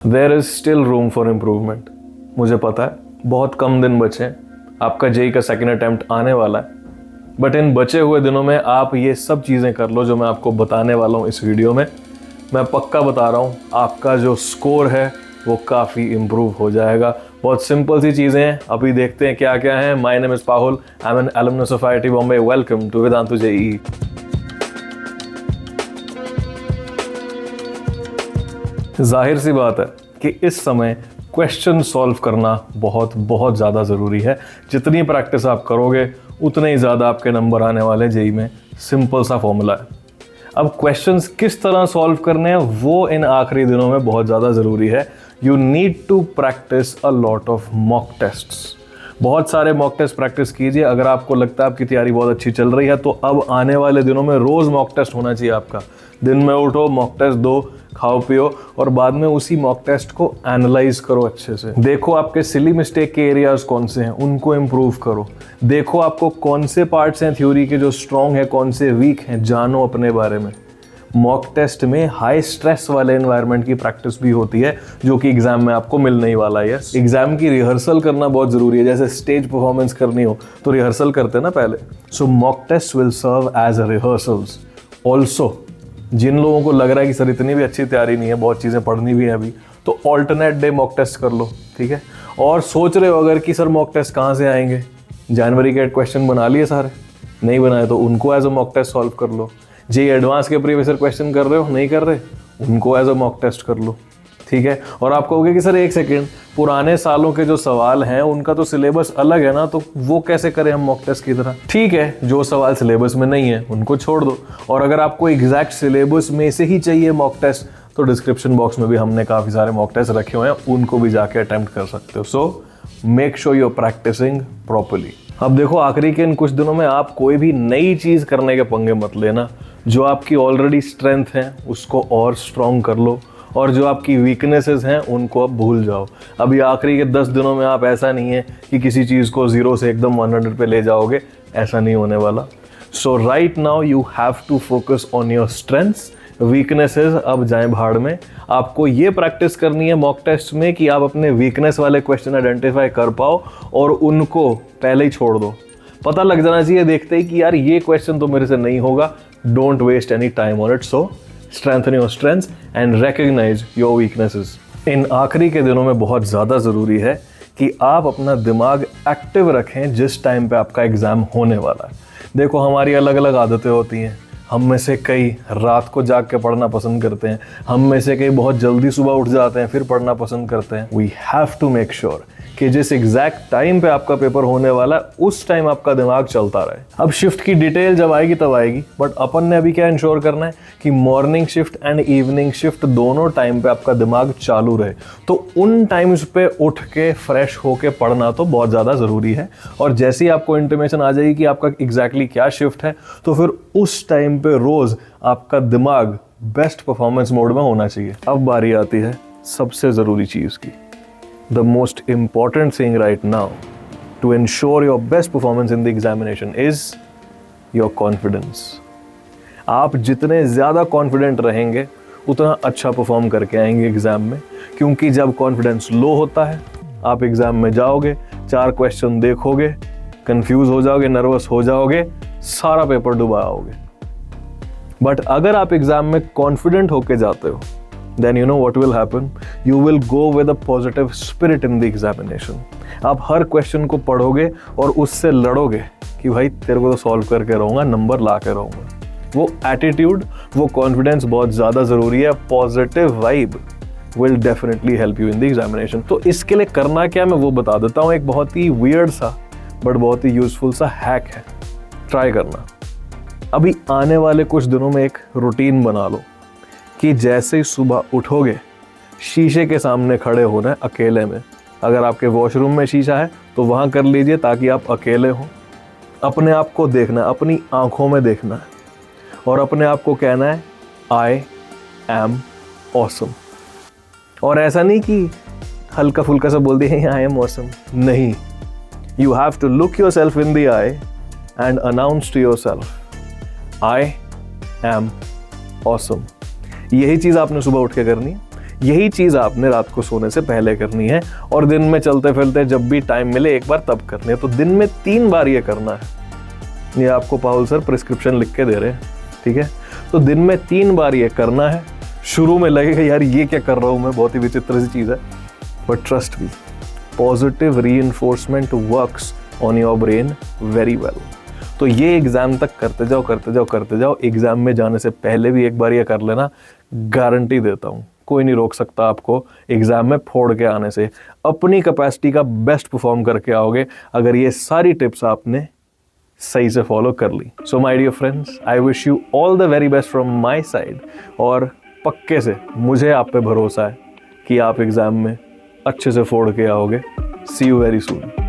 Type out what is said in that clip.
There is still room for improvement. मुझे पता है बहुत कम दिन बचे हैं, आपका जेई का सेकेंड अटेम्प्ट आने वाला है, बट इन बचे हुए दिनों में आप ये सब चीज़ें कर लो जो मैं आपको बताने वाला हूँ इस वीडियो में। मैं पक्का बता रहा हूँ आपका जो स्कोर है वो काफ़ी इम्प्रूव हो जाएगा। बहुत सिंपल सी चीज़ें हैं, अभी देखते हैं क्या क्या है। My name is Pahul, I am an alumnus of IIT Bombay. Welcome to Vedantu JEE. जाहिर सी बात है कि इस समय क्वेश्चन सॉल्व करना बहुत ज़्यादा ज़रूरी है। जितनी प्रैक्टिस आप करोगे उतने ही ज़्यादा आपके नंबर आने वाले जेई में। सिंपल सा फॉर्मूला है। अब क्वेश्चंस किस तरह सॉल्व करने हैं वो इन आखिरी दिनों में बहुत ज़्यादा ज़रूरी है। You need to practice a lot of mock tests. बहुत सारे मॉक टेस्ट प्रैक्टिस कीजिए। अगर आपको लगता है आपकी तैयारी बहुत अच्छी चल रही है तो अब आने वाले दिनों में रोज़ मॉक टेस्ट होना चाहिए आपका। दिन में उठो, मॉक टेस्ट दो, खाओ पियो और बाद में उसी मॉक टेस्ट को एनालाइज करो अच्छे से। देखो आपके सिली मिस्टेक के एरियाज कौन से हैं, उनको इम्प्रूव करो। देखो आपको कौन से पार्ट्स हैं थ्योरी के जो स्ट्रॉन्ग है, कौन से वीक हैं, जानो अपने बारे में। मॉक टेस्ट में हाई स्ट्रेस वाले एनवायरनमेंट की प्रैक्टिस भी होती है जो कि एग्जाम में आपको मिल नहीं वाला है। एग्जाम की रिहर्सल करना बहुत ज़रूरी है। जैसे स्टेज परफॉर्मेंस करनी हो तो रिहर्सल करते हैं ना पहले। So mock test will serve as a rehearsals. Also जिन लोगों को लग रहा है कि सर इतनी भी अच्छी तैयारी नहीं है, बहुत चीज़ें पढ़नी भी है अभी, तो ऑल्टरनेट डे मॉक टेस्ट कर लो, ठीक है। और सोच रहे हो अगर कि सर मॉक टेस्ट कहाँ से आएंगे, जनवरी के क्वेश्चन बना लिए सारे, नहीं बनाए तो उनको as a mock test solve कर लो। जेई एडवांस के प्रीवियस ईयर क्वेश्चन कर रहे हो, नहीं कर रहे, उनको एज अ मॉक टेस्ट कर लो, ठीक है। और आप कहोगे कि सर एक सेकेंड, पुराने सालों के जो सवाल हैं उनका तो सिलेबस अलग है ना, तो वो कैसे करें हम मॉक टेस्ट की तरह। ठीक है, जो सवाल सिलेबस में नहीं है उनको छोड़ दो। और अगर आपको एग्जैक्ट सिलेबस में से ही चाहिए मॉक टेस्ट तो डिस्क्रिप्शन बॉक्स में भी हमने काफ़ी सारे मॉक टेस्ट रखे हुए हैं, उनको भी जाके अटेम्प्ट कर सकते हो। So make sure you are practicing properly. अब देखो आखिरी के इन कुछ दिनों में आप कोई भी नई चीज़ करने के पंगे मत लेना। जो आपकी ऑलरेडी स्ट्रेंथ है उसको और स्ट्रॉन्ग कर लो, और जो आपकी वीकनेसेस हैं उनको अब भूल जाओ। अभी आखिरी के 10 दिनों में आप ऐसा नहीं है कि किसी चीज़ को 0 से एकदम 100 पे ले जाओगे, ऐसा नहीं होने वाला। So right now you have to focus on your strengths. Weaknesses अब जाएं भाड़ में। आपको ये प्रैक्टिस करनी है मॉक टेस्ट में कि आप अपने वीकनेस वाले क्वेश्चन आइडेंटिफाई कर पाओ और उनको पहले ही छोड़ दो। पता लग जाना चाहिए देखते ही कि यार ये क्वेश्चन तो मेरे से नहीं होगा। Don't waste any time on it. So strengthen your strengths and recognize your weaknesses। इन आखिरी के दिनों में बहुत ज़्यादा ज़रूरी है कि आप अपना दिमाग एक्टिव रखें जिस टाइम पे आपका एग्ज़ाम होने वाला है। देखो हमारी अलग अलग आदतें होती हैं। हम में से कई रात को जाग के पढ़ना पसंद करते हैं, हम में से कई बहुत जल्दी सुबह उठ जाते हैं फिर पढ़ना पसंद करते हैं। We have to make sure कि जिस एग्जैक्ट टाइम पे आपका पेपर होने वाला है उस टाइम आपका दिमाग चलता रहे। अब शिफ्ट की डिटेल जब आएगी तब आएगी, बट अपन ने अभी क्या इंश्योर करना है कि morning shift and evening shift दोनों टाइम पे आपका दिमाग चालू रहे। तो उन टाइम्स पे उठ के फ्रेश होके पढ़ना तो बहुत ज़्यादा ज़रूरी है। और जैसे ही आपको इंटीमेशन आ जाएगी कि आपका एग्जैक्टली क्या शिफ्ट है तो फिर उस टाइम पे रोज़ आपका दिमाग बेस्ट परफॉर्मेंस मोड में होना चाहिए। अब बारी आती है सबसे ज़रूरी चीज़ की। The most important thing right now to ensure your best performance in the examination is your confidence। आप जितने ज़्यादा कॉन्फिडेंट रहेंगे उतना अच्छा परफॉर्म करके आएंगे एग्ज़ाम में, क्योंकि जब कॉन्फिडेंस लो होता है आप एग्ज़ाम में जाओगे, 4 क्वेश्चन देखोगे, कंफ्यूज हो जाओगे, नर्वस हो जाओगे, सारा पेपर डुबा आओगे। बट अगर आप एग्ज़ाम में कॉन्फिडेंट होके जाते हो then you know what will happen, you will go with a positive spirit in the examination। आप हर क्वेश्चन को पढ़ोगे और उससे लड़ोगे कि भाई तेरे को तो सॉल्व करके रहूँगा, नंबर ला के रहूँगा। वो एटीट्यूड, वो कॉन्फिडेंस बहुत ज़्यादा ज़रूरी है। Positive vibe will definitely help you in the examination। तो इसके लिए करना क्या मैं वो बता देता हूँ। एक बहुत ही weird सा बट बहुत ही यूजफुल सा हैक है, ट्राई करना। अभी आने वाले कुछ दिनों में एक रूटीन बना लो कि जैसे ही सुबह उठोगे शीशे के सामने खड़े होना है अकेले में। अगर आपके वॉशरूम में शीशा है तो वहाँ कर लीजिए ताकि आप अकेले हो। अपने आप को देखना है, अपनी आँखों में देखना है और अपने आप को कहना है आई एम ऑसम। और ऐसा नहीं कि हल्का फुल्का सा बोल दिए आई एम ऑसम, नहीं। You have to look yourself in the eye and announce to yourself I am awesome. यही चीज़ आपने सुबह उठ के करनी है। यही चीज़ आपने रात को सोने से पहले करनी है और दिन में चलते फिरते जब भी टाइम मिले एक बार तब करनी है। तो दिन में 3 बार ये करना है। ये आपको पाहुल सर प्रिस्क्रिप्शन लिख के दे रहे हैं, ठीक है। तो दिन में 3 बार ये करना है। शुरू में लगेगा यार ये क्या कर रहा हूँ मैं, बहुत ही विचित्र सी चीज़ है, but trust me, positive reinforcement works on your brain very well. तो ये एग्ज़ाम तक करते जाओ करते जाओ करते जाओ। एग्ज़ाम में जाने से पहले भी एक बार ये कर लेना, गारंटी देता हूँ कोई नहीं रोक सकता आपको एग्ज़ाम में फोड़ के आने से। अपनी कैपेसिटी का बेस्ट परफॉर्म करके आओगे अगर ये सारी टिप्स आपने सही से फॉलो कर ली। So my dear friends, I wish you all the very best from my side. और पक्के से मुझे आप पे भरोसा है कि आप एग्ज़ाम में अच्छे से फोड़ के आओगे। सी यू वेरी सून।